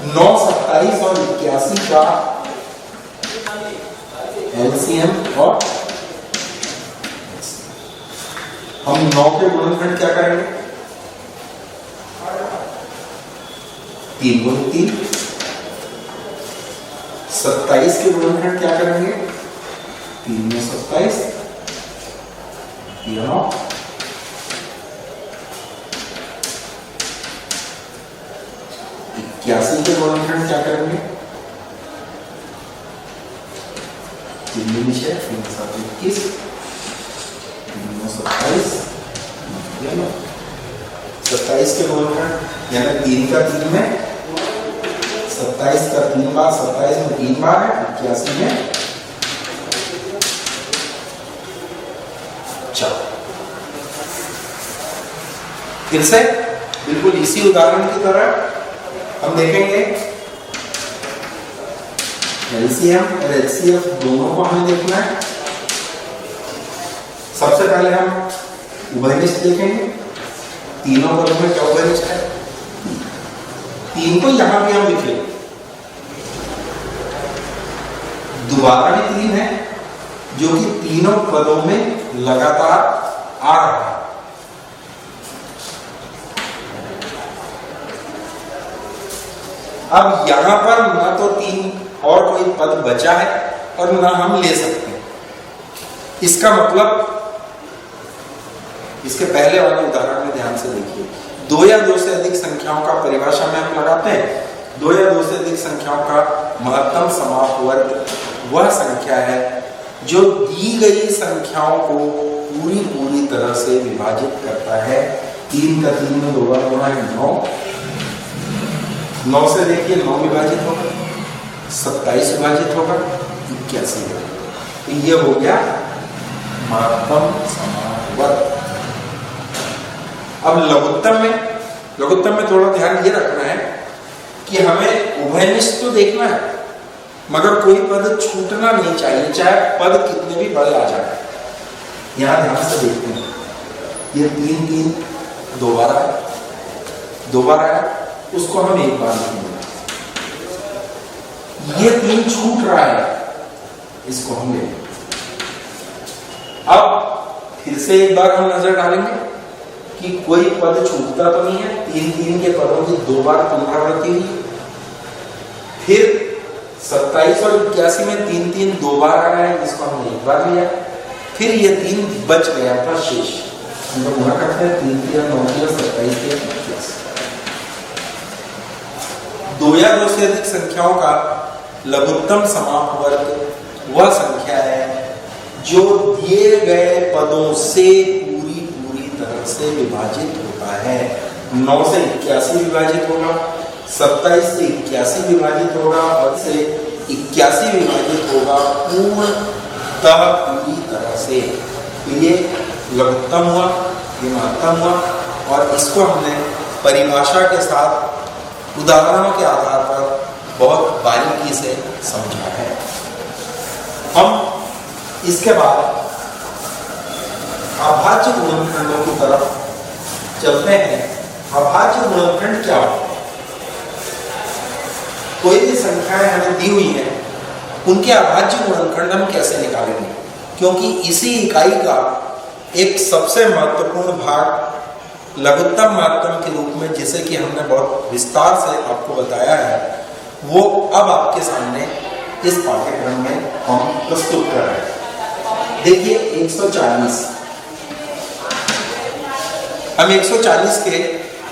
9, 27 और 81 का एलसीएम, और हम 9 के गुणनखंड क्या करेंगे? 3 गुणित 3। 27 के गुणनखंड क्या करेंगे? 3 में 27, 3 9। 81 के गुणनखंड क्या करेंगे? 3 में 6, 3 7 21, 3 में 27, 27 के गुणनखंड यानी 3 का 3 में, 27 का 3 बार, 27 में 3 बार है, 81 में 4। फिर से बिल्कुल इसी उदाहरण की तरह हम देखेंगे एलसीएम और एचसीएफ दोनों को हमें देखना है। सबसे पहले हम उभयनिष्ठ देखेंगे। तीनों पदों में क्या उभयनिष्ठ है? 3 को यहां भी हम लिखेंगे, दोबारा भी 3 है जो कि तीनों पदों में लगातार आ रहा है। अब यहां पर ना तो 3 और कोई पद बचा है और ना हम ले सकते हैं। इसका मतलब इसके पहले वाले उदाहरण में ध्यान से देखिए, 2 या 2 से अधिक संख्याओं का परिभाषा में हम लगाते हैं। 2 या 2 से अधिक संख्याओं का महत्तम समाप वर्ग वह संख्या है जो दी गई संख्याओं को पूरी तरह से विभाजित करता है। 3 का 3 में 2 बार होना है 9। 9 से देखिए 9 विभाजित होगा, 27 विभाजित होगा, 81 होगा। ये हो गया महत्तम समाप वर्ग। अब लघुत्तम में थोड़ा ध्यान ये रखना है कि हमें उभयनिष्ठ तो देखना है, मगर कोई पद छूटना नहीं चाहिए, चाहे पद कितने भी बड़े आ जाए। यहां ध्यान से देखते हैं, ये 3 3 दो बार आया, उसको हम एक बार लिखेंगे। ये 3 छूट रहा है, इसको हम लेंगे। अब फिर से एक बार हम नजर डालेंगे कि कोई पद छूटता तो नहीं है। 3 3 के पदों की 2 बार पुनरावृत्ति हुई। फिर 27 और 81 में 3 3 2 बार आ रहा है, इसको हमने एक बार लिया। फिर ये 3 बच गया था शेष, हम लोग गुणा करते हैं 3 3 9 27 81। 2 या 2 से अधिक संख्याओं का लघुत्तम समाप वर्ग वह संख्या है जो दिए गए पदों से पूरी तरह से विभाजित होता है। 9 से 81 विभाजित होगा, 27 से 81 विभाजित होगा, और से 81 विभाजित होगा पूर्णतः पूरी तरह से। तो ये लघुत्तम हुआ, ये महत्तम हुआ, और इसको हमने परिभाषा के साथ उदाहरणों के आधार पर बहुत बारीकी से समझा है। हम इसके बाद अभाज्य गुणनखंडों की तरफ चलते हैं। अभाज्य गुणनखंड क्या होता है? कोई भी संख्याएं हमें दी हुई हैं, उनके अभाज्य गुणनखंड हम कैसे निकालेंगे? क्योंकि इसी इकाई का एक सबसे महत्वपूर्ण भाग लघुत्तम महत्तम के रूप में, जिसे कि हमने बहुत विस्तार से आपको बताया है, वो अब आपके सामने इस पाठ्यक्रम में हम प्रस्तुत कर रहे हैं। देखिए 140, हम 140 के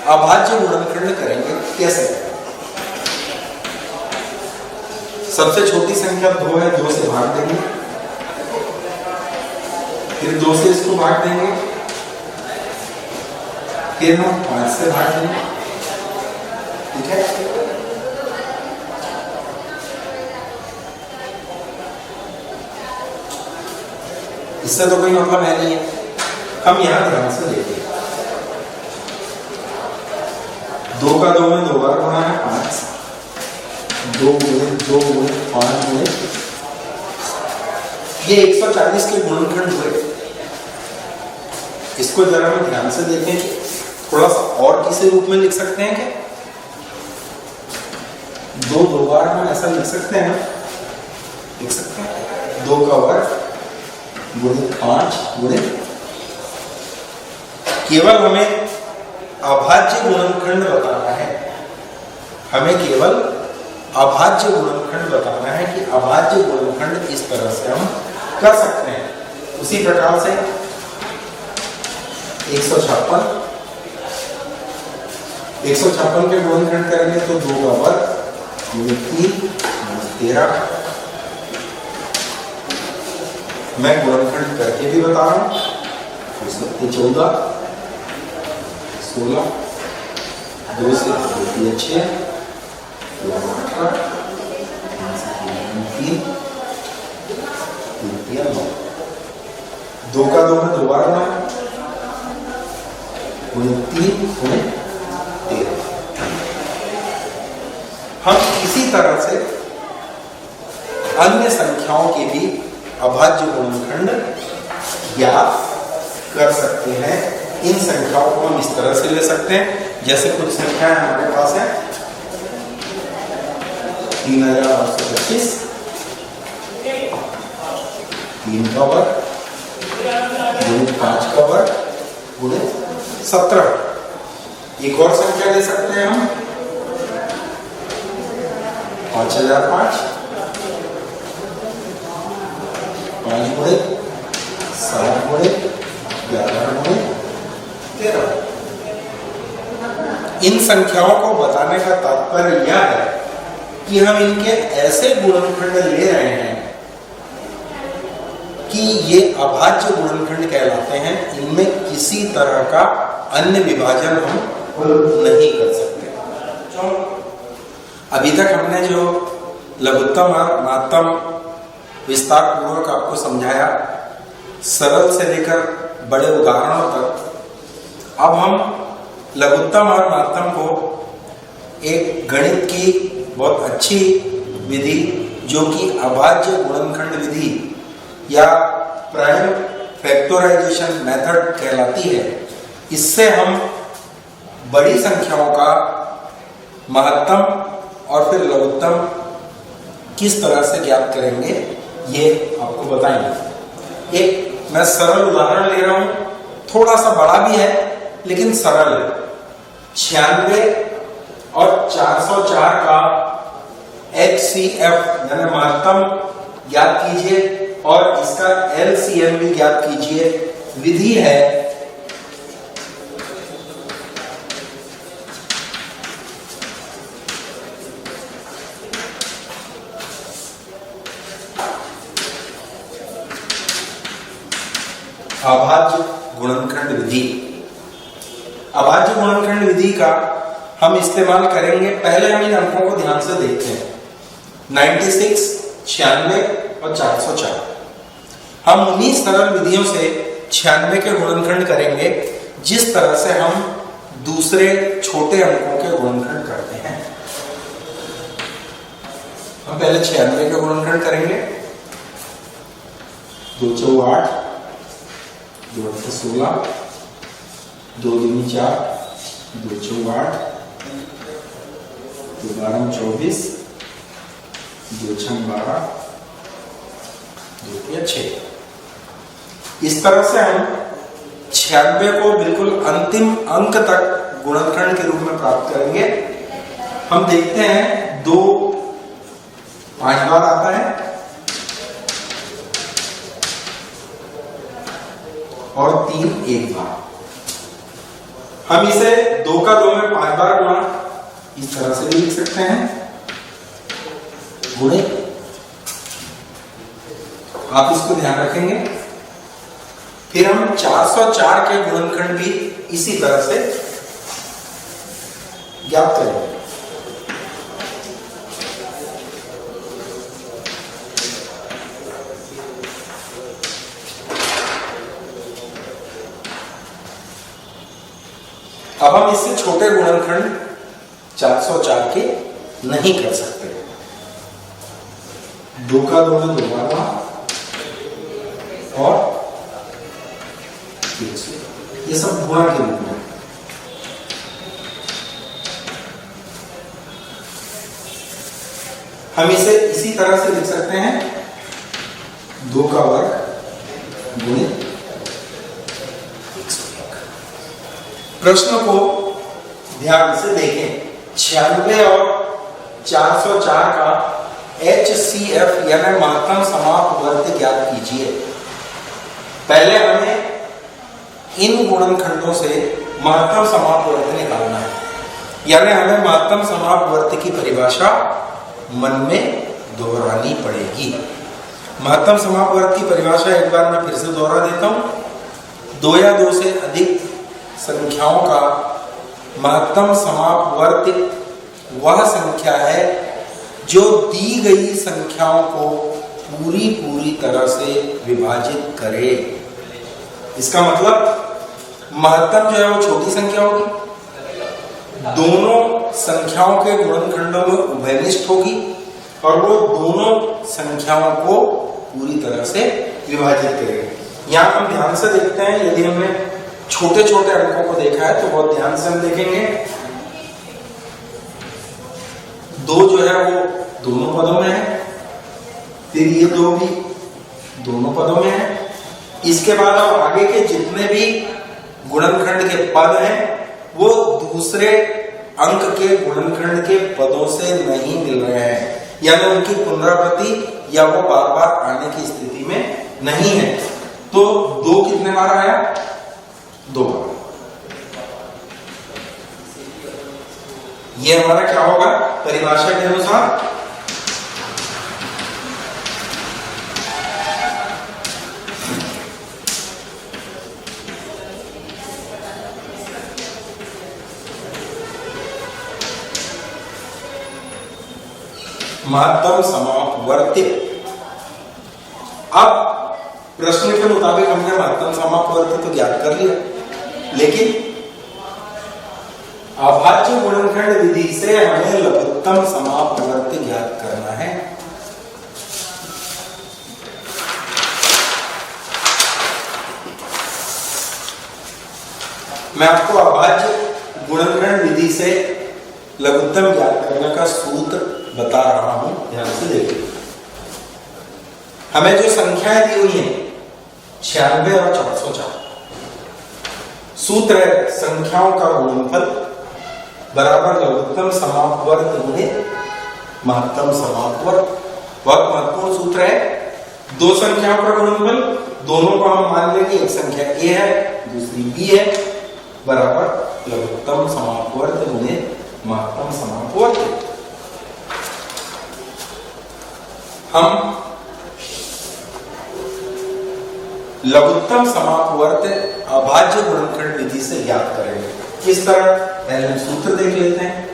अभाज्य गुणनखंड करेंगे। कैसे? सबसे छोटी संख्या 2 है, 2 से भाग देंगे, फिर 2 से इसको भाग देंगे, फिर हम 5 से भाग देंगे। ठीक है, इससे तो कोई मतलब है नहीं है। हम यहां ध्यान से देखिए, 2 का 2 में 2 बार गुणा है 5, 2 गुणे 2 गुणे 5 गुणे, ये 140 के गुणनखंड हुए। इसको जरा हम ध्यान से देखें, थोड़ा सा और किसी रूप में लिख सकते हैं क्या? 2 बार हम ऐसा लिख सकते हैं ना, लिख सकते हैं 2 का वर्ग गुणे 5 गुणे, केवल हमें अभाज्य गुणनखंड बताना है, हमें केवल अभाज्य गुणनखंड बताना है कि अभाज्य गुणनखंड इस तरह से हम कर सकते हैं। उसी प्रकार से 156 के गुणनखंड करेंगे तो 2 का वर्ग गुणे 3 13। मैं गुणनखंड करके भी बता रहा हूं, 14 16, 2 से 2 6, 2 18, 3 9, 2 का 2 में 2 बार गुणा, गुणे 3 गुणे 13। हम इसी तरह से अन्य संख्याओं के भी अभाज्य गुणनखंड ज्ञात कर सकते हैं। इन संख्याओं को हम इस तरह से ले सकते हैं, जैसे कुछ संख्याएं हमारे पास है 3825, 3 का वर्ग गुणे 5 का वर्ग गुणे 17। एक और संख्या ले सकते हैं हम 5005, 5 गुणे 7 गुणे 11 गुणे 13। इन संख्याओं को बताने का तात्पर्य यह है कि हम इनके ऐसे गुणनखंड ले रहे हैं कि ये अभाज्य गुणनखंड कहलाते हैं। इनमें किसी तरह का अन्य विभाजन हम नहीं कर सकते। अभी तक हमने जो लघुत्तम और महत्तम विस्तार पूर्वक आपको समझाया, सरल से लेकर बड़े उदाहरणों तक, अब हम लघुत्तम और महत्तम को एक गणित की बहुत अच्छी विधि, जो कि अभाज्य गुणनखंड विधि या प्राइम फैक्टराइजेशन मेथड कहलाती है, इससे हम बड़ी संख्याओं का महत्तम और फिर लघुत्तम किस तरह से ज्ञात करेंगे, ये आपको बताएंगे। एक मैं सरल उदाहरण ले रहा हूं, थोड़ा सा बड़ा भी है लेकिन सरल है। 96 और 404 का HCF यानी महत्तम ज्ञात कीजिए और इसका LCM भी ज्ञात कीजिए। विधि है अभाज्य गुणनखंड विधि। अभाज्य गुणनखंड विधि का हम इस्तेमाल करेंगे। पहले हम इन अंकों को ध्यान से देखते हैं, 96, 96 और 404। हम उन्हीं सरल विधियों से 96 के गुणनखंड करेंगे जिस तरह से हम दूसरे छोटे अंकों के गुणनखंड करते हैं। हम पहले 96 के गुणनखंड करेंगे। 2 चौ 8, 2 8 16, 2 दूनी 4, 2 चौ 8, 2 12 24, 2 6 12, 2 6। इस तरह से हम 96 को बिल्कुल अंतिम अंक तक गुणनखंड के रूप में प्राप्त करेंगे। हम देखते हैं 2 5 बार आता है और 3 1 बार। हम इसे 2 का 2 में 5 बार गुणा इस तरह से भी लिख सकते हैं, गुणे। आप इसको ध्यान रखेंगे। फिर हम 404 के गुणनखंड भी इसी तरह से ज्ञात करेंगे। अब हम इससे छोटे गुणनखंड 404 के नहीं कर सकते। 2 का 2 में 2 बार और ये सब गुणा के रूप में। हम इसे इसी तरह से लिख सकते हैं 2 का वर्ग गुणित 101। प्रश्न को ध्यान से देखें। 96 और 404 का HCF यानी महत्तम समापवर्त ज्ञात कीजिए। पहले हमें इन गुणनखंडों से महत्तम समापवर्त निकालना है, यानी हमें महत्तम समापवर्त की परिभाषा मन में दोहरानी पड़ेगी। महत्तम समापवर्त की परिभाषा एक बार मैं फिर से दोहरा देता हूं। 2 या 2 से अधिक संख्याओं का महत्तम समापवर्त वह संख्या है जो दी गई संख्याओं को पूरी तरह से विभाजित करे। इसका मतलब महत्तम जो है वो छोटी संख्या होगी, दोनों संख्याओं के गुणनखंडों में उभयनिष्ठ होगी और वो दोनों संख्याओं को पूरी तरह से विभाजित करेगी। यहाँ हम ध्यान से देखते हैं, यदि हमने छोटे छोटे अंकों को देखा है तो बहुत ध्यान से हम देखेंगे। 2 जो है वो दोनों पदों में है, फिर ये 2 भी दोनों पदों में है। इसके बाद अब आगे के जितने भी गुणनखंड के पद हैं वो दूसरे अंक के गुणनखंड के पदों से नहीं मिल रहे हैं, यानी उनकी पुनरावृत्ति या वो बार बार आने की स्थिति में नहीं है। तो 2 कितने बार आया? 2 बार। ये हमारा क्या होगा परिभाषा के अनुसार? महत्तम समापवर्त। अब प्रश्न के मुताबिक हमने महत्तम समापवर्त तो ज्ञात कर लिया, लेकिन अभाज्य गुणनखंड विधि से हमें लघुत्तम समापवर्त ज्ञात करना है। मैं आपको अभाज्य गुणनखंड विधि से लघुत्तम ज्ञात करने का सूत्र बता रहा हूं, ध्यान से देखिए। हमें जो संख्याएं दी हुई हैं 96 और 404, सूत्र है संख्याओं का गुणनफल बराबर लघुत्तम समापवर्त गुणित महत्तम समापवर्त। बहुत महत्वपूर्ण सूत्र है। 2 संख्याओं का गुणनफल, दोनों को हम मान लेंगे, एक संख्या A है दूसरी B है, बराबर लघुत्तम समापवर्त गुणित महत्तम समापवर्त। हम लघुत्तम समापवर्त अभाज्य गुणनखंड विधि से ज्ञात करेंगे। किस तरह? पहले हम सूत्र देख लेते हैं।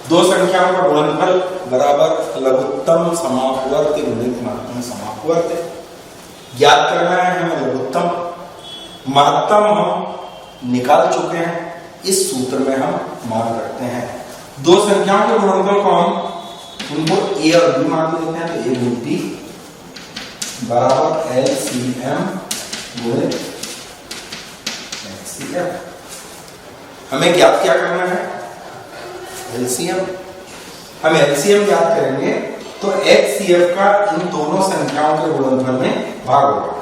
दो संख्याओं का गुणनफल बराबर लघुत्तम समापवर्त गुणित महत्तम समापवर्त। ज्ञात करना है हमें लघुत्तम। महत्तम हम निकाल चुके हैं, इस सूत्र में हम मान रखते हैं। 2 संख्याओं के गुणनफल को हम उनको A और B मान लेते हैं, तो A गुणित B बराबर LCM गुणित HCF। हमें ज्ञात क्या करना है? LCM। हम LCM ज्ञात करेंगे तो HCF का इन दोनों संख्याओं के गुणनफल में भाग होगा।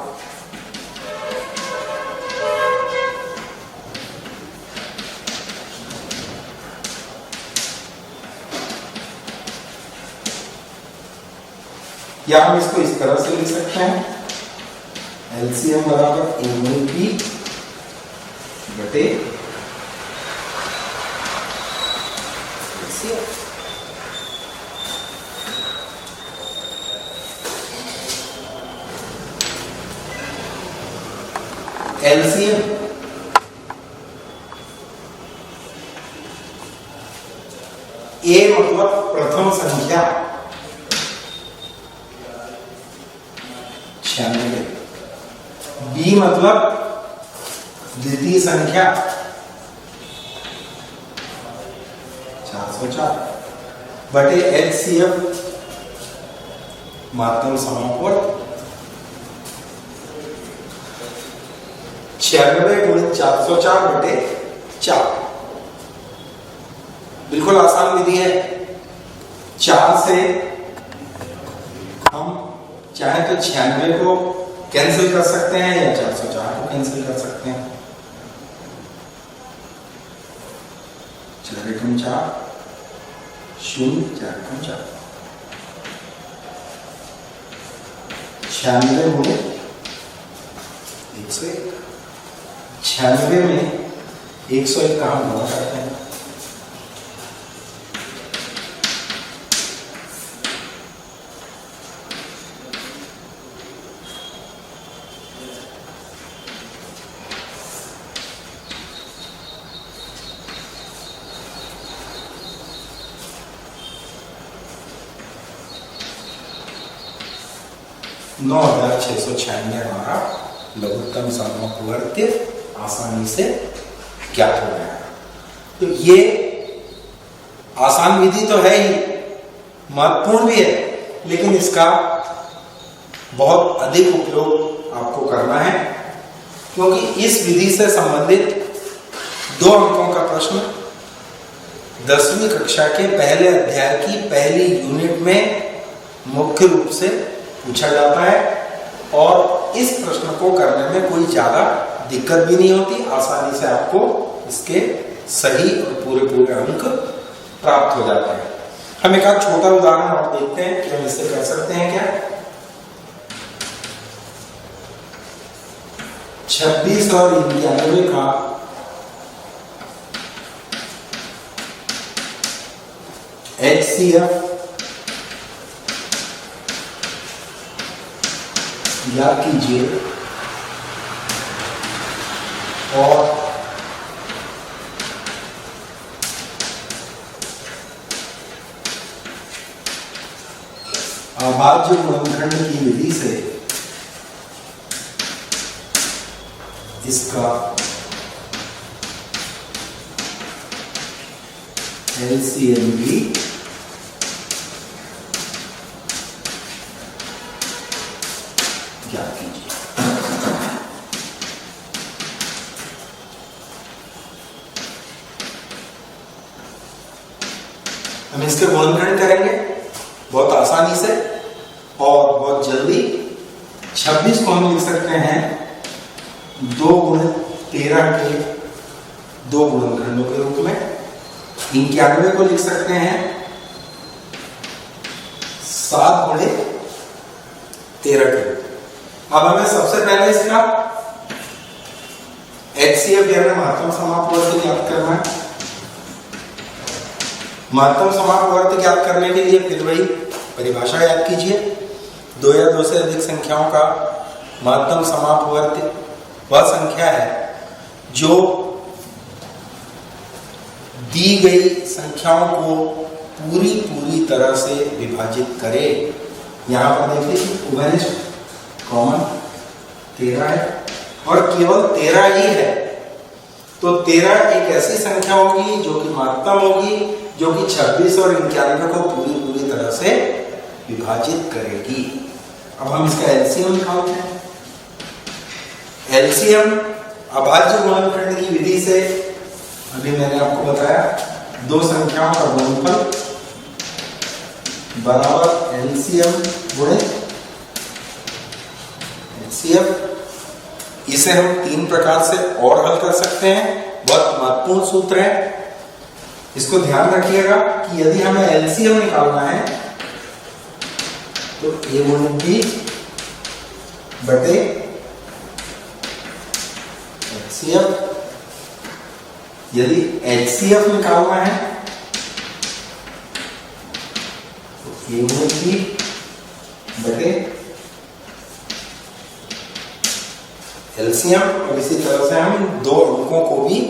या हम इसको इस तरह से लिख सकते हैं, LCM बराबर A गुणित B बटे एलसीएम ए मतलब प्रथम संख्या 96, बी मतलब द्वितीय संख्या 404 बटे एचसीएफ महत्तम समापवर्त 96 गुणित 404 बटे 4। बिल्कुल आसान विधि है। 4 से हम चाहे तो 96 को कैंसिल कर सकते हैं या 404 को कैंसिल कर सकते हैं। 4 एकम 4 0 4 एकम 4 96 गुणित 101। 96 में 101 का हम गुणा करते हैं। नौ 9696 हमारा लघुत्तम समवर्ती आसानी से ज्ञात हो गया। तो ये आसान विधि तो है ही, महत्वपूर्ण भी है, लेकिन इसका बहुत अधिक उपयोग आपको करना है, क्योंकि इस विधि से संबंधित 2 अंकों का प्रश्न 10वीं कक्षा के पहले अध्याय की पहली यूनिट में मुख्य रूप से पूछा जाता है और इस प्रश्न को करने में कोई ज्यादा दिक्कत भी नहीं होती। आसानी से आपको इसके सही और पूरे अंक प्राप्त हो जाते हैं। हम एक छोटा उदाहरण और देखते हैं कि हम इसे कर सकते हैं क्या। 26 और 91 का HCF याद कीजिए और अभाज्य गुणनखंड की विधि से इसका एलसीएम भी ज्ञात कीजिए। हम इसके गुणनखंड करेंगे बहुत आसानी से और बहुत जल्दी। 26 को हम लिख सकते हैं 2 गुणित 13 के 2 गुणनखंडों के रूप में। 91 को लिख सकते हैं 7 गुणित 13 के। अब हमें सबसे पहले इसका HCF यानी महत्तम समापवर्ती ज्ञात करना है। महत्तम समापवर्ती ज्ञात करने के लिए फिर वही परिभाषा याद कीजिए। 2 या 2 से अधिक संख्याओं का महत्तम समापवर्ती वह संख्या है जो दी गई संख्याओं को पूरी तरह से विभाजित करे। यहां पर देखिए कि उभयनिष्ठ कॉमन 13 है और केवल 13 ही है, तो 13 एक ऐसी संख्या होगी जो कि महत्तम होगी, जो कि 26 और 91 को पूरी तरह से विभाजित करेगी। अब हम इसका एलसीएम निकालते हैं। एलसीएम अभाज्य गुणनखंड की विधि से अभी मैंने आपको बताया 2 संख्याओं का गुणनफल बराबर एलसीएम गुणित HCF। इसे हम 3 प्रकार से और हल कर सकते हैं, बहुत महत्वपूर्ण सूत्र है। इसको ध्यान रखिएगा कि यदि हमें एलसीएम निकालना है तो A गुणित B बटे HCF। यदि HCF निकालना है तो A गुणित B बटे एलसीएम, और इसी तरह से हम 2 अंकों को भी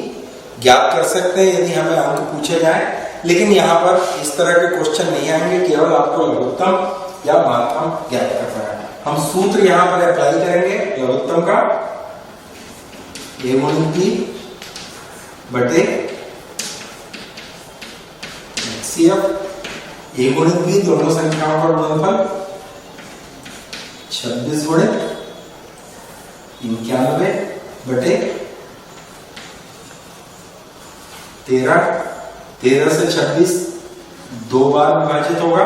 ज्ञात कर सकते हैं यदि हमें अंक पूछे जाए। लेकिन यहाँ पर इस तरह के क्वेश्चन नहीं आएंगे, केवल आपको लघुत्तम या महत्तम ज्ञात करना है। हम सूत्र यहाँ पर अप्लाई करेंगे लघुत्तम का, a गुणित b बटे HCF, a गुणित b दोनों संख्याओं का गुणनफल 26 गुणित 91 बटे 13। 13 से 26 2 बार विभाजित होगा,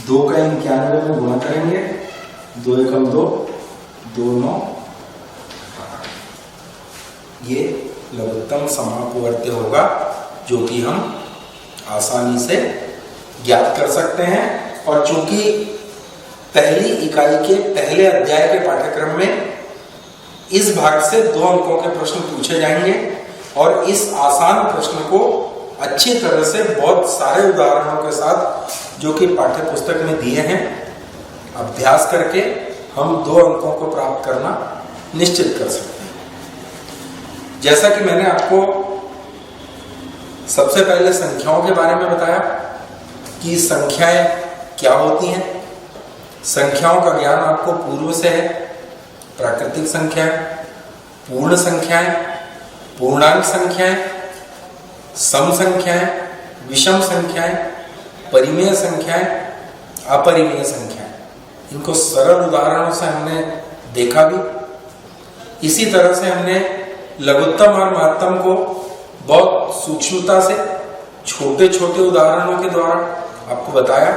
2 का 91 में गुणा करेंगे, 2 एकम 2, 2 9। ये लघुत्तम समापवर्त्य होगा जो कि हम आसानी से ज्ञात कर सकते हैं। और चूंकि पहली इकाई के पहले अध्याय के पाठ्यक्रम में इस भाग से 2 अंकों के प्रश्न पूछे जाएंगे और इस आसान प्रश्न को अच्छी तरह से बहुत सारे उदाहरणों के साथ जो कि पाठ्य पुस्तक में दिए हैं अभ्यास करके हम 2 अंकों को प्राप्त करना निश्चित कर सकते हैं। जैसा कि मैंने आपको सबसे पहले संख्याओं के बारे में बताया कि संख्याएं क्या होती हैं। संख्याओं का ज्ञान आपको पूर्व से है। प्राकृतिक संख्याएं, पूर्ण संख्याएं, पूर्णांक संख्याएं, सम संख्याएं, विषम संख्याएं, परिमेय संख्याएं, अपरिमेय संख्याएं। इनको सरल उदाहरणों से हमने देखा भी। इसी तरह से हमने लघुत्तम और महत्तम को बहुत सूक्ष्मता से छोटे छोटे उदाहरणों के द्वारा आपको बताया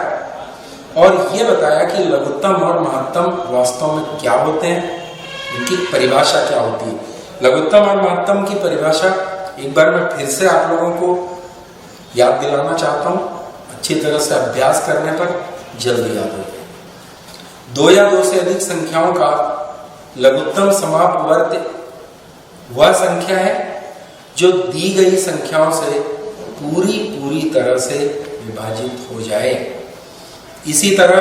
और ये बताया कि लघुत्तम और महत्तम वास्तव में क्या होते हैं, इनकी परिभाषा क्या होती है। लघुत्तम और महत्तम की परिभाषा एक बार मैं फिर से आप लोगों को याद दिलाना चाहता हूँ। अच्छी तरह से अभ्यास करने पर जल्दी याद हो जाए। 2 या 2 से अधिक संख्याओं का लघुत्तम समापवर्त्य वह संख्या है जो दी गई संख्याओं से पूरी तरह से विभाजित हो जाए। इसी तरह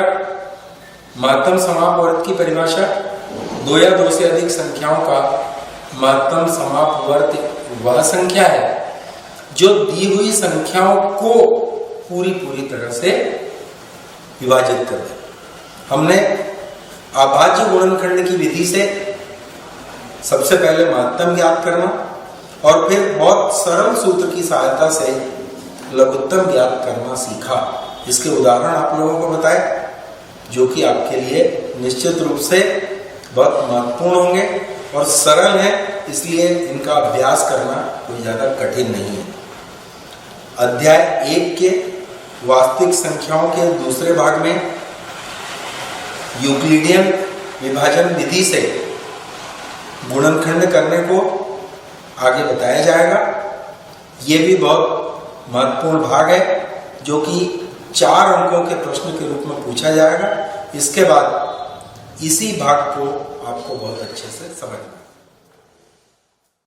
महत्तम समापवर्त्य की परिभाषा 2 या 2 से अधिक संख्याओं का महत्तम समापवर्त्य वह संख्या है जो दी हुई संख्याओं को पूरी तरह से विभाजित कर दे। हमने अभाज्य गुणनखंड की विधि से सबसे पहले महत्तम ज्ञात करना और फिर बहुत सरल सूत्र की सहायता से लघुत्तम ज्ञात करना सीखा। इसके उदाहरण आप लोगों को बताए जो कि आपके लिए निश्चित रूप से बहुत महत्वपूर्ण होंगे और सरल है, इसलिए इनका अभ्यास करना कोई ज्यादा कठिन नहीं है। अध्याय 1 के वास्तविक संख्याओं के दूसरे भाग में यूक्लिडियन विभाजन विधि से गुणनखंड करने को आगे बताया जाएगा। ये भी बहुत महत्वपूर्ण भाग है जो कि 4 अंकों के प्रश्न के रूप में पूछा जाएगा। इसके बाद इसी भाग को आपको बहुत अच्छे से समझना